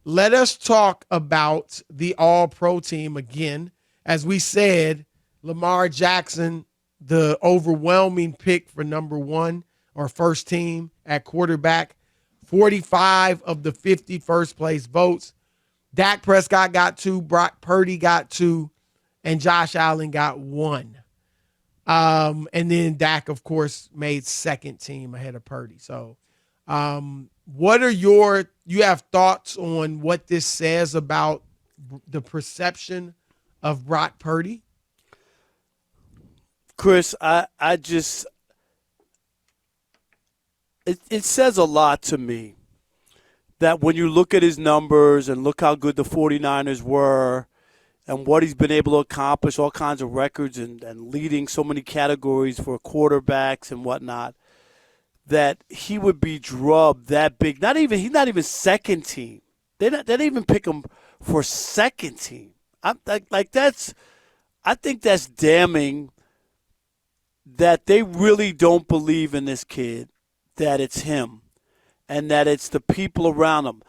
let us talk about the All-Pro team again. As we said, Lamar Jackson, the overwhelming pick for number one or first team at quarterback, 45 of the 50 first-place votes. Dak Prescott got 2, Brock Purdy got 2, and Josh Allen got 1. And then Dak, of course, made second team ahead of Purdy. So what are you have thoughts on what this says about the perception of Brock Purdy? Chris, I just it says a lot to me that when you look at his numbers and look how good the 49ers were and what he's been able to accomplish, all kinds of records and leading so many categories for quarterbacks and whatnot, that he would be drubbed that big. He's not even second team. They didn't even pick him for second team. I think that's damning that they really don't believe in this kid, that it's him, and that it's the people around him.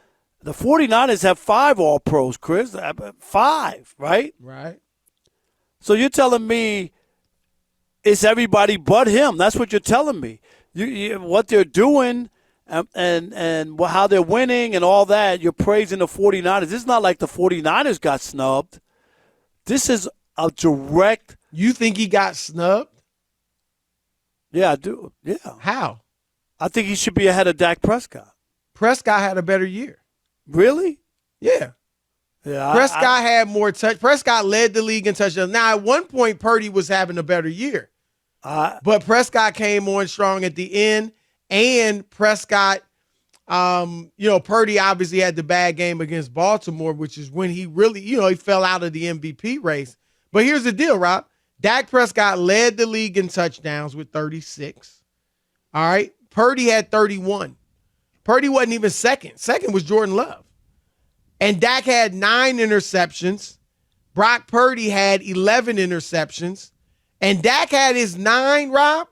The 49ers have 5 All-Pros, Chris. 5, right? Right. So you're telling me it's everybody but him. That's what you're telling me. What they're doing and how they're winning and all that, you're praising the 49ers. It's not like the 49ers got snubbed. This is a direct. You think he got snubbed? Yeah, I do. Yeah. How? I think he should be ahead of Dak Prescott. Prescott had a better year. Really? Yeah. Yeah. Prescott had more touch. Prescott led the league in touchdowns. Now, at one point, Purdy was having a better year. But Prescott came on strong at the end, and Prescott, Purdy obviously had the bad game against Baltimore, which is when he really, he fell out of the MVP race. But here's the deal, Rob. Dak Prescott led the league in touchdowns with 36. All right. Purdy had 31. Purdy wasn't even second. Second was Jordan Love. And Dak had 9 interceptions. Brock Purdy had 11 interceptions. And Dak had his 9, Rob,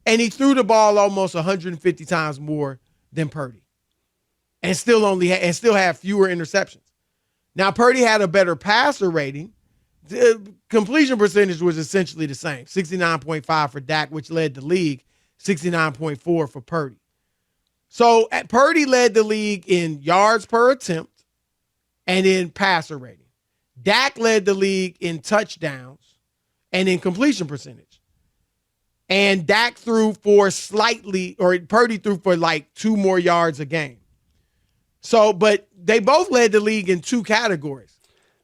and he threw the ball almost 150 times more than Purdy. And still had fewer interceptions. Now, Purdy had a better passer rating. The completion percentage was essentially the same, 69.5 for Dak, which led the league, 69.4 for Purdy. So Purdy led the league in yards per attempt and in passer rating. Dak led the league in touchdowns and in completion percentage. And Dak threw for Purdy threw for like 2 more yards a game. So, but they both led the league in 2 categories.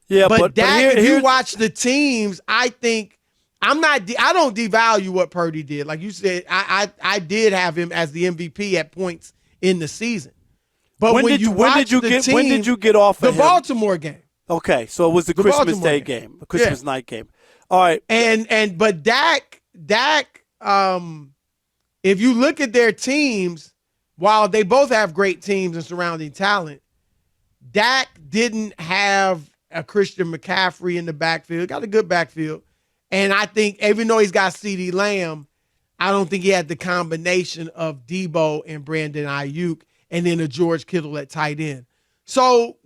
Yeah, but Dak, if you watch the teams, I think I don't devalue what Purdy did. Like you said, I did have him as the MVP at points in the season. But when did you get off the of him? Baltimore game? Okay, so it was the Christmas Day game, the Christmas night game. All right. But Dak, if you look at their teams, while they both have great teams and surrounding talent, Dak didn't have a Christian McCaffrey in the backfield. Got a good backfield. And I think even though he's got CeeDee Lamb, I don't think he had the combination of Debo and Brandon Ayuk and then a George Kittle at tight end. So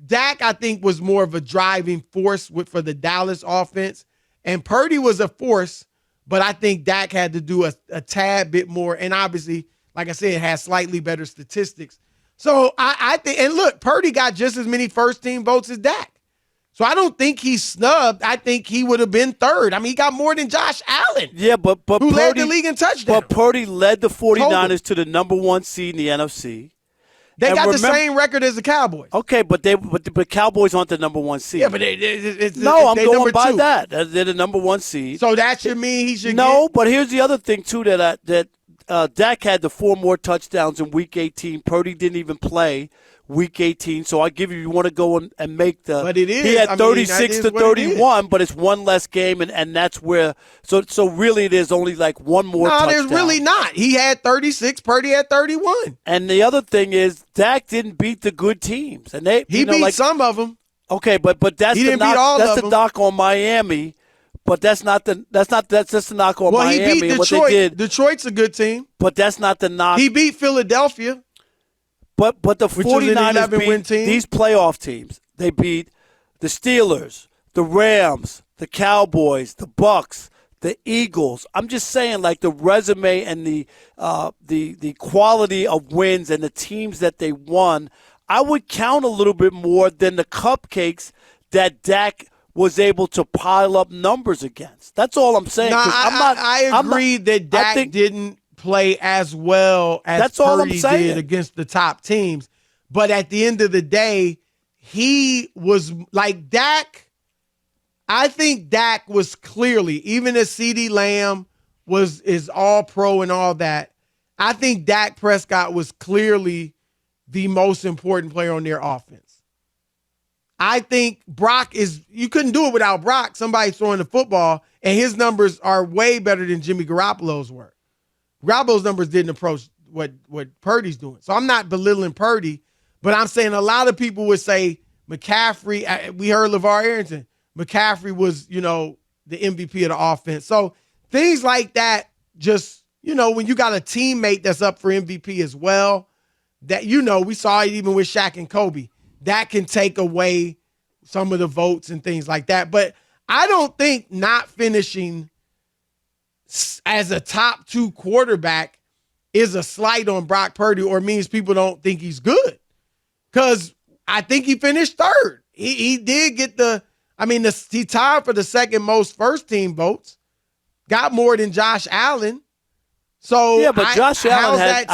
Dak, I think, was more of a driving force for the Dallas offense. And Purdy was a force, but I think Dak had to do a tad bit more. And obviously, like I said, it has slightly better statistics. So I think, and look, Purdy got just as many first-team votes as Dak. So I don't think he's snubbed. I think he would have been third. I mean, he got more than Josh Allen. Yeah, but who Purdy led the league in touchdowns. But Purdy led the 49ers to the number 1 seed in the NFC. They got the same record as the Cowboys. Okay, but Cowboys aren't the number 1 seed. Yeah, but I'm going by that. They're the number 1 seed. So that should mean he should but here's the other thing, too, that Dak had the 4 more touchdowns in Week 18. Purdy didn't even play Week 18. So I give you want to go and make the. But it is. He had 36 to 31, but it's 1 less game, and that's where. So really, there's only like 1 more. No, touchdown. There's really not. He had 36. Purdy had 31. And the other thing is, Dak didn't beat the good teams, and he beat some of them. Okay, but that's the knock. That's the knock on Miami. But that's just the knock on Miami. He beat and Detroit. What they did. Detroit's a good team. But that's not the knock. He beat Philadelphia. But the Which was an 49ers 11-win beat team. these playoff teams. They beat the Steelers, the Rams, the Cowboys, the Bucks, the Eagles. I'm just saying, like, the resume and the quality of wins and the teams that they won, I would count a little bit more than the cupcakes that Dak was able to pile up numbers against. That's all I'm saying. No, 'Cause I agree that Dak didn't play as well as That's all I'm Purdy saying. did against the top teams. But at the end of the day, he was like Dak. I think Dak was clearly, even as CeeDee Lamb is all pro and all that, I think Dak Prescott was clearly the most important player on their offense. I think Brock you couldn't do it without Brock. Somebody throwing the football, and his numbers are way better than Jimmy Garoppolo's were. Garoppolo's numbers didn't approach what Purdy's doing. So I'm not belittling Purdy, but I'm saying a lot of people would say McCaffrey, we heard LeVar Arrington, McCaffrey was, the MVP of the offense. So things like that just, when you got a teammate that's up for MVP as well, that, we saw it even with Shaq and Kobe. That can take away some of the votes and things like that. But I don't think not finishing as a top 2 quarterback is a slight on Brock Purdy or means people don't think he's good. Because I think he finished third. He did get he tied for the second most first team votes, got more than Josh Allen. So yeah, but Josh Allen had.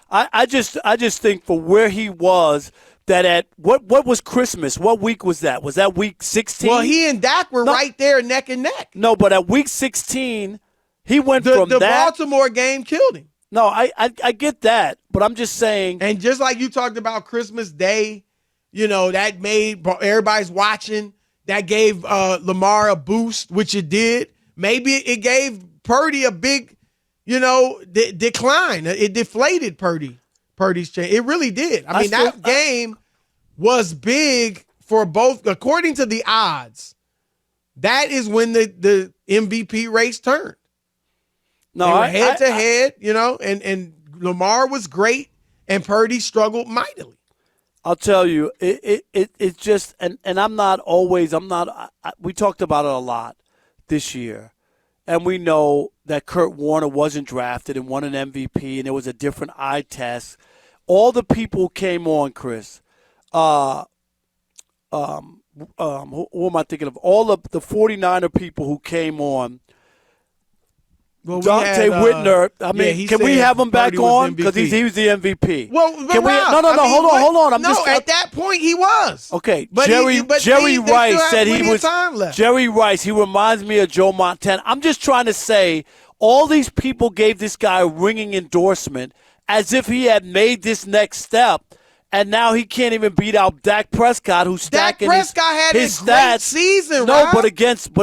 I just think for where he was. That at what was Christmas? What week was that? Was that week 16? Well, he and Dak were right there neck and neck. No, but at week 16, he went from the that. Baltimore game killed him. No, I get that, but I'm just saying. And just like you talked about Christmas Day, that made everybody's watching. That gave Lamar a boost, which it did. Maybe it gave Purdy a big, decline. It deflated Purdy's chance. It really did. I mean, that game was big for both. According to the odds, that is when the MVP race turned. No, they were head to head, and Lamar was great, and Purdy struggled mightily. I'll tell you, it's just, and we talked about it a lot this year, and we know that Kurt Warner wasn't drafted and won an MVP, and it was a different eye test. All the people came on, Chris. Who am I thinking of? All of the 49er people who came on. Well, Dante Whitner. I mean, can we have him back on? Because he was the MVP. Well, can we? Hold on. At that point he was. Okay, but Jerry Rice said he was. Time Jerry Rice. He reminds me of Joe Montana. I'm just trying to say, all these people gave this guy a ringing endorsement as if he had made this next step, and now he can't even beat out Dak Prescott, who's stacking his stats. Great season. No, Rob. but against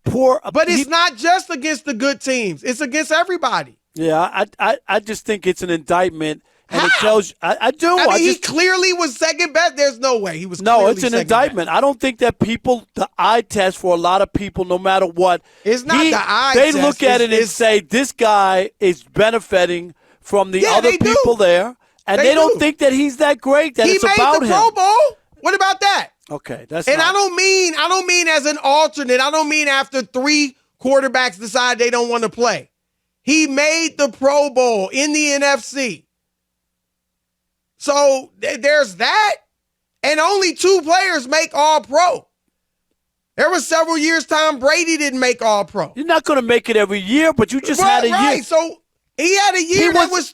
poor. But it's not just against the good teams; it's against everybody. Yeah, I just think it's an indictment, and How? it tells you. I do. I mean, he clearly was second best. There's no way he was. No, it's an indictment. Best. I don't think that the eye test for a lot of people, no matter what, it's not the eye test. They look at it and say this guy is benefiting from the other people there, and they don't think that he's that great. That it's about him. He made the Pro Bowl. What about that? Okay, I don't mean as an alternate. I don't mean after 3 quarterbacks decide they don't want to play. He made the Pro Bowl in the NFC. So there's that, and only 2 players make All-Pro. There were several years Tom Brady didn't make All-Pro. You're not going to make it every year, but you just had a year. Right, so he had a year that was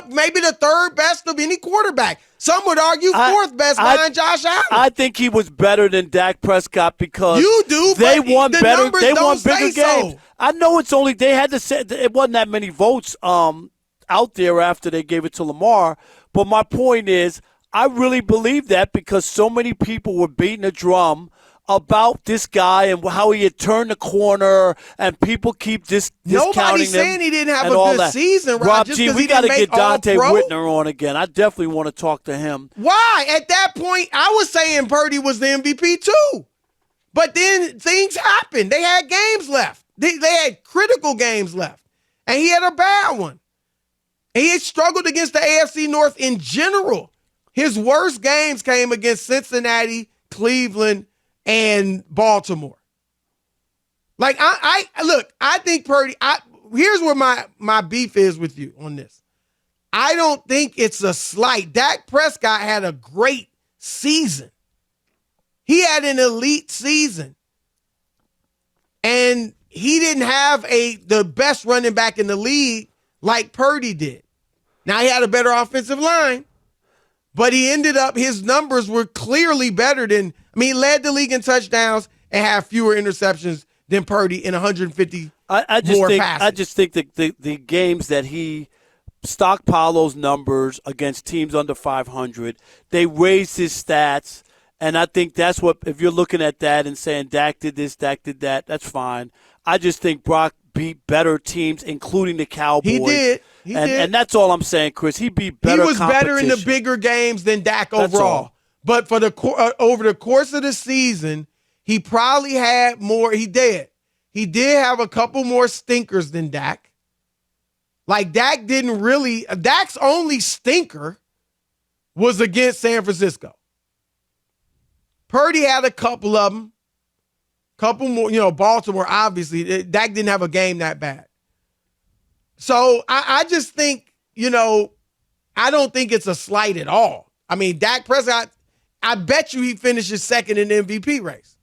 maybe the 3rd best of any quarterback. Some would argue 4th best behind Josh Allen. I think he was better than Dak Prescott because you do. They won better. They won bigger games. So. I know it's only they had to say it wasn't that many votes out there after they gave it to Lamar. But my point is, I really believe that because so many people were beating a drum about this guy and how he had turned the corner, and people keep discounting him. Nobody's saying he didn't have a good season, Rob G, we got to get Dante All-Pro. Whitner on again. I definitely want to talk to him. Why? At that point, I was saying Purdy was the MVP too. But then things happened. They had games left. They had critical games left. And he had a bad one. He had struggled against the AFC North in general. His worst games came against Cincinnati, Cleveland, and Baltimore. Like, I think Purdy, here's where my beef is with you on this. I don't think it's a slight. Dak Prescott had a great season. He had an elite season. And he didn't have the best running back in the league like Purdy did. Now, he had a better offensive line, but his numbers were clearly better than, he led the league in touchdowns and had fewer interceptions than Purdy in 150 more passes. I just think that the games that he stockpiled those numbers against teams under 500, they raised his stats. And I think that's what, if you're looking at that and saying Dak did this, Dak did that, that's fine. I just think Brock beat better teams, including the Cowboys. He did. And that's all I'm saying, Chris. He beat better competition. He was better in the bigger games than Dak overall. But for over the course of the season, he probably had more. He did. He did have a couple more stinkers than Dak. Like, Dak's only stinker was against San Francisco. Purdy had a couple of them. Couple more, Baltimore, obviously. Dak didn't have a game that bad. So I just think, I don't think it's a slight at all. Dak Prescott, I bet you he finishes second in the MVP race.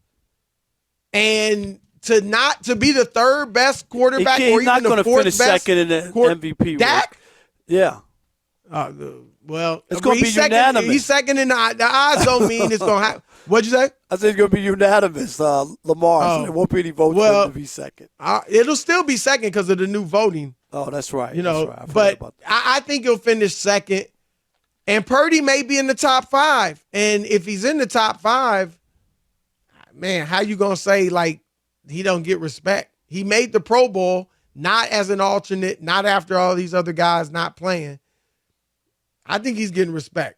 And to be the third best quarterback or even the fourth best. He's not going to finish second in the MVP Dak? race. Yeah. Well, it's going to be unanimous. He's second in the odds don't mean it's going to happen. What'd you say? I said it's going to be unanimous, Lamar. So there won't be any votes for him to be second. It'll still be second because of the new voting. Oh, that's right. But I think he'll finish second. And Purdy may be in the top 5. And if he's in the top 5, man, how you going to say, like, he don't get respect? He made the Pro Bowl, not as an alternate, not after all these other guys not playing. I think he's getting respect.